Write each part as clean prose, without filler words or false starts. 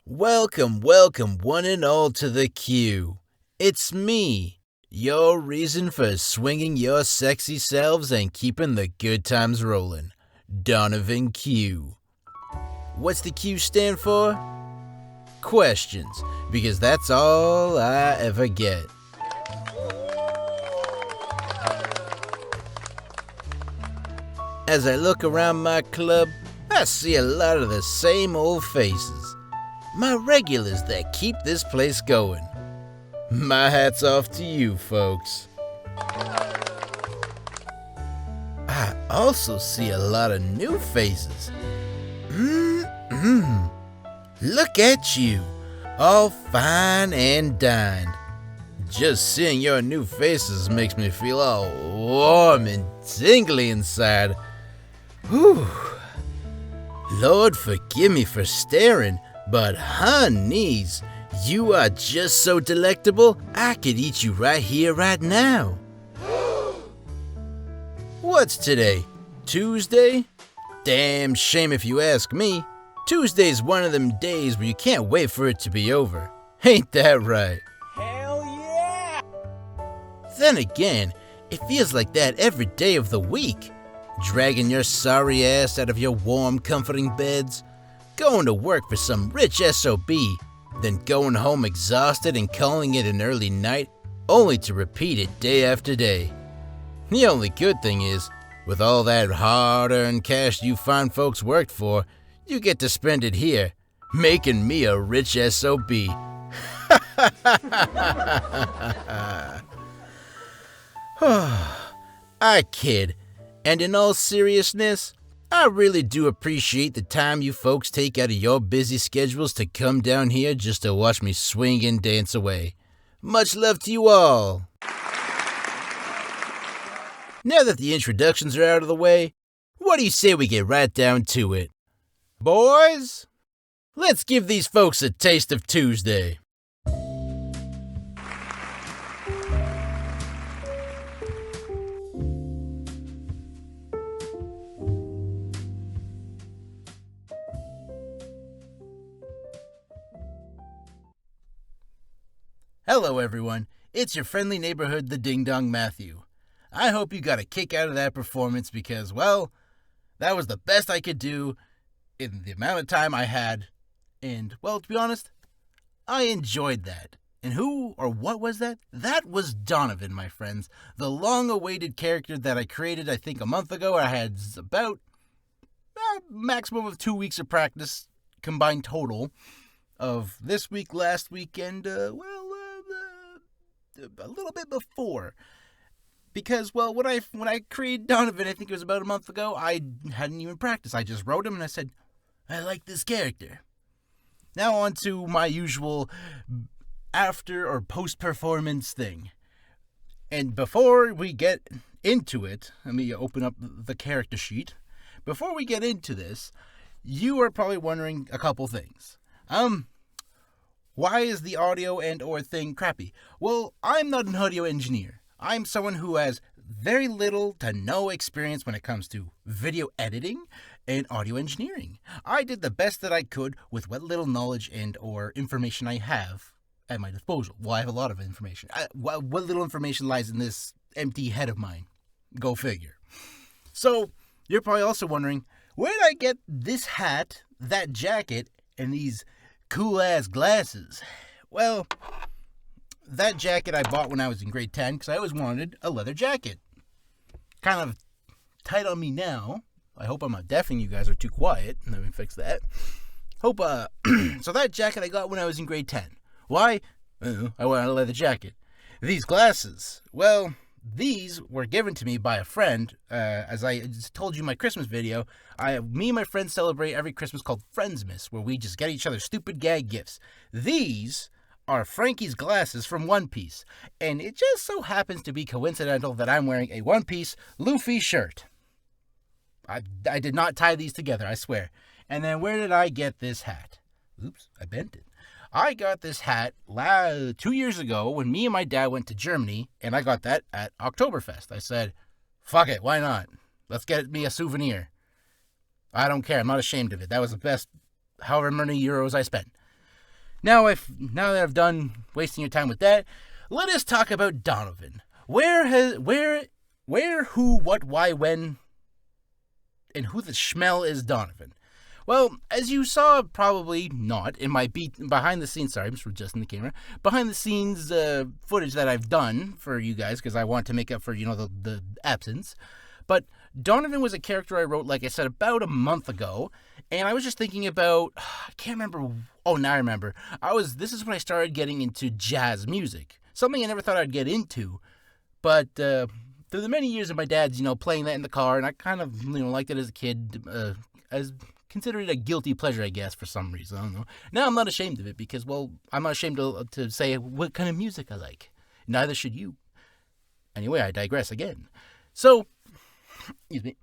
Welcome, one and all to the queue. It's me, your reason for swinging your sexy selves and keeping the good times rolling, Donovan Q. What's the Q stand for? Questions, because that's all I ever get. As I look around my club, I see a lot of the same old faces. My regulars that keep this place going. My hat's off to you, folks. I also see a lot of new faces. Look at you, all fine and dined. Just seeing your new faces makes me feel all warm and tingly inside. Whew. Lord, forgive me for staring, but honeys, you are just so delectable, I could eat you right here, right now. What's today? Tuesday? Damn shame if you ask me. Tuesday's one of them days where you can't wait for it to be over. Ain't that right? Hell yeah! Then again, it feels like that every day of the week. Dragging your sorry ass out of your warm, comforting beds, going to work for some rich SOB, then going home exhausted and calling it an early night, only to repeat it day after day. The only good thing is, with all that hard-earned cash you fine folks worked for, you get to spend it here, making me a rich SOB. I kid. And in all seriousness, I really do appreciate the time you folks take out of your busy schedules to come down here just to watch me swing and dance away. Much love to you all. Now that the introductions are out of the way, what do you say we get right down to it? Boys, let's give these folks a taste of Tuesday. Hello everyone, it's your friendly neighborhood, the Ding Dong Matthew. I hope you got a kick out of that performance because, well, that was the best I could do in the amount of time I had. And, well, to be honest, I enjoyed that. And who or what was that? That was Donovan, my friends. The long-awaited character that I created, I think, a month ago. I had about a maximum of 2 weeks of practice combined total of this week, last week, and, a little bit before. Because, well, when I created Donovan, I think it was about a month ago, I hadn't even practiced. I just wrote him and I said, I like this character. Now on to my usual after or post-performance thing. And before we get into it, let me open up the character sheet. Before we get into this, you are probably wondering a couple things. Why is the audio and or thing crappy? Well, I'm not an audio engineer. I'm someone who has very little to no experience when it comes to video editing and audio engineering. I did the best that I could with what little knowledge and or information I have at my disposal. Well, I have a lot of information. What little information lies in this empty head of mine? Go figure. So, you're probably also wondering, where did I get this hat, that jacket, and these cool-ass glasses? Well, that jacket I bought when I was in grade 10 because I always wanted a leather jacket. Kind of tight on me now. I hope I'm not deafening you guys are too quiet. Let me fix that. So that jacket I got when I was in grade 10. Why? I wanted a leather jacket. These glasses, well, these were given to me by a friend. As I just told you in my Christmas video, me and my friends celebrate every Christmas called Friendsmas, where we just get each other stupid gag gifts. These are Frankie's glasses from One Piece, and it just so happens to be coincidental that I'm wearing a One Piece Luffy shirt. I did not tie these together, I swear. And then where did I get this hat? Oops, I bent it. I got this hat 2 years ago when me and my dad went to Germany, and I got that at Oktoberfest. I said, fuck it, why not? Let's get me a souvenir. I don't care, I'm not ashamed of it. That was the best however many euros I spent. Now that I've done wasting your time with that, let us talk about Donovan. Where, who, what, why, when, and who the schmel is Donovan? Well, as you saw, probably not in my behind the scenes. Sorry, I'm just adjusting the camera. Behind the scenes footage that I've done for you guys because I want to make up for the absence. But Donovan was a character I wrote, like I said, about a month ago, and I was just thinking about. I can't remember. Oh, now I remember. This is when I started getting into jazz music, something I never thought I'd get into, but. Through the many years of my dad's, playing that in the car, and I kind of, liked it as a kid, as considered it a guilty pleasure, I guess, for some reason. I don't know. Now I'm not ashamed of it because, well, I'm not ashamed to say what kind of music I like. Neither should you. Anyway, I digress again. So, excuse me.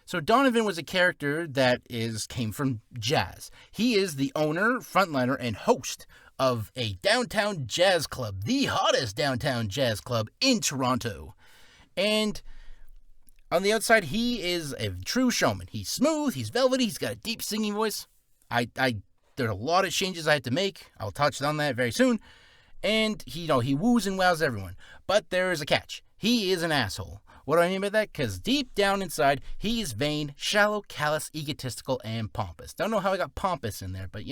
So Donovan was a character that came from jazz. He is the owner, frontliner, and host of a downtown jazz club, the hottest downtown jazz club in Toronto. And on the outside, he is a true showman. He's smooth, he's velvety, he's got a deep singing voice. There are a lot of changes I had to make. I'll touch on that very soon. And he woos and wows everyone. But there is a catch. He is an asshole. What do I mean by that? Because deep down inside, he is vain, shallow, callous, egotistical, and pompous. Don't know how I got pompous in there, but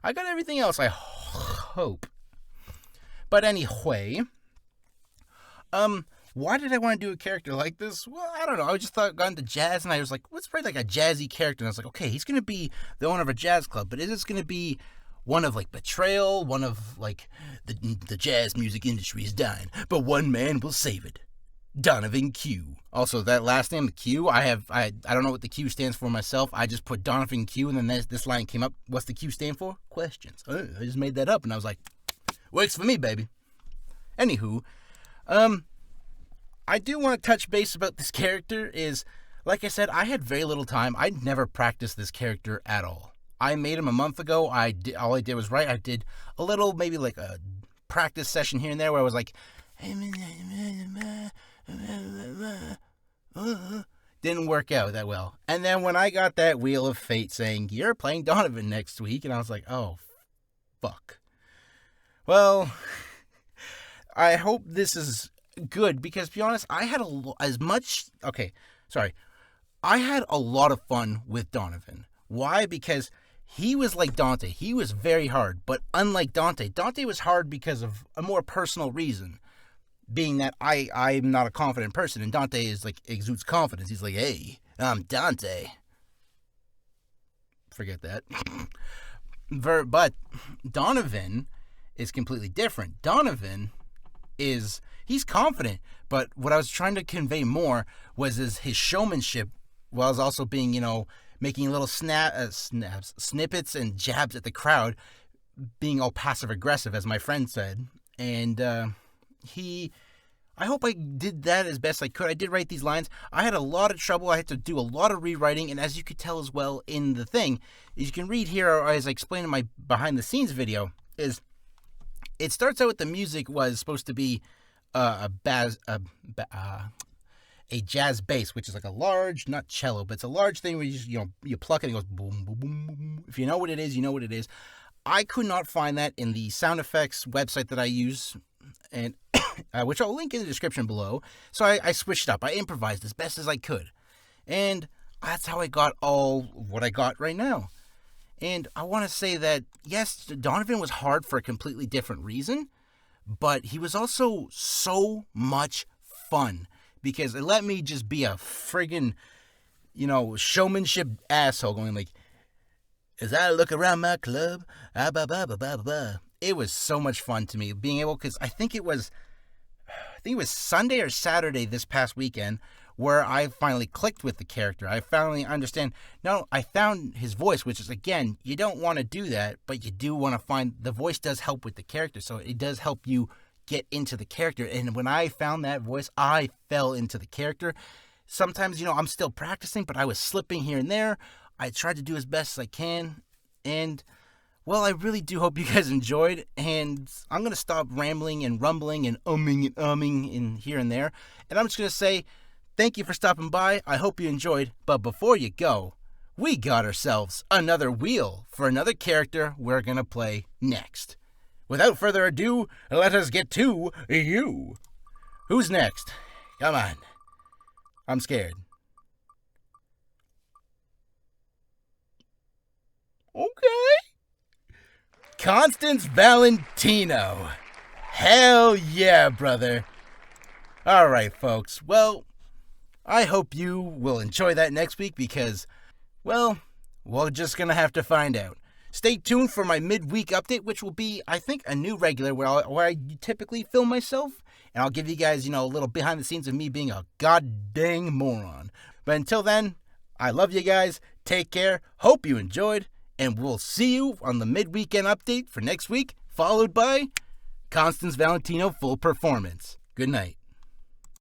I got everything else, I hope. But anyway, why did I want to do a character like this? Well, I don't know. I just got into jazz, and I was like, let's write like a jazzy character. And I was like, okay, he's going to be the owner of a jazz club, but is this going to be one of, like, betrayal? One of, like, the jazz music industry is dying, but one man will save it. Donovan Q. Also, that last name, Q, I don't know what the Q stands for myself. I just put Donovan Q, and then this line came up. What's the Q stand for? Questions. I just made that up, and I was like, works for me, baby. Anywho, I do want to touch base about this character is, like I said, I had very little time. I'd never practiced this character at all. I made him a month ago. All I did was write. I did a little, maybe like a practice session here and there where I was like, didn't work out that well. And then when I got that wheel of fate saying, you're playing Donovan next week, and I was like, oh, fuck. Well, I hope this is good because, to be honest, I had I had a lot of fun with Donovan. Why? Because he was like Dante. He was very hard, but unlike Dante was hard because of a more personal reason. Being that I'm not a confident person, and Dante is like exudes confidence. He's like, hey, I'm Dante. Forget that. But Donovan is completely different. Donovan he's confident, but what I was trying to convey more was his showmanship, while also being, making little snippets and jabs at the crowd, being all passive aggressive, as my friend said. And I hope I did that as best I could. I did write these lines. I had a lot of trouble. I had to do a lot of rewriting, and as you could tell as well in the thing, as you can read here, or as I explained in my behind the scenes video, is it starts out with the music was supposed to be a jazz bass, which is like a large, not cello, but it's a large thing where you pluck it and it goes boom, boom, boom, boom, boom. If you know what it is, you know what it is. I could not find that in the sound effects website that I use, and which I'll link in the description below. So I switched up. I improvised as best as I could, and that's how I got all what I got right now. And I want to say that, yes, Donovan was hard for a completely different reason, but he was also so much fun because it let me just be a friggin', showmanship asshole going like, as I look around my club, it was so much fun to me being able, because I think it was Sunday or Saturday this past weekend where I finally clicked with the character. I finally understand. No, I found his voice, which is, again, you don't want to do that, but you do want to find, the voice does help with the character, so it does help you get into the character. And when I found that voice, I fell into the character. sometimes, I'm still practicing, but I was slipping here and there. I tried to do as best as I can, and, well, I really do hope you guys enjoyed, and I'm going to stop rambling and rumbling and umming in here and there, and I'm just going to say thank you for stopping by. I hope you enjoyed, but before you go, we got ourselves another wheel for another character we're going to play next. Without further ado, let us get to you. Who's next? Come on. I'm scared. Okay. Constance Valentino. Hell yeah, brother. All right, folks. Well, I hope you will enjoy that next week because, well, we're just going to have to find out. Stay tuned for my midweek update, which will be, I think, a new regular where I typically film myself. And I'll give you guys, a little behind the scenes of me being a goddamn moron. But until then, I love you guys. Take care. Hope you enjoyed. And we'll see you on the mid-weekend update for next week, followed by Constance Valentino full performance. Good night.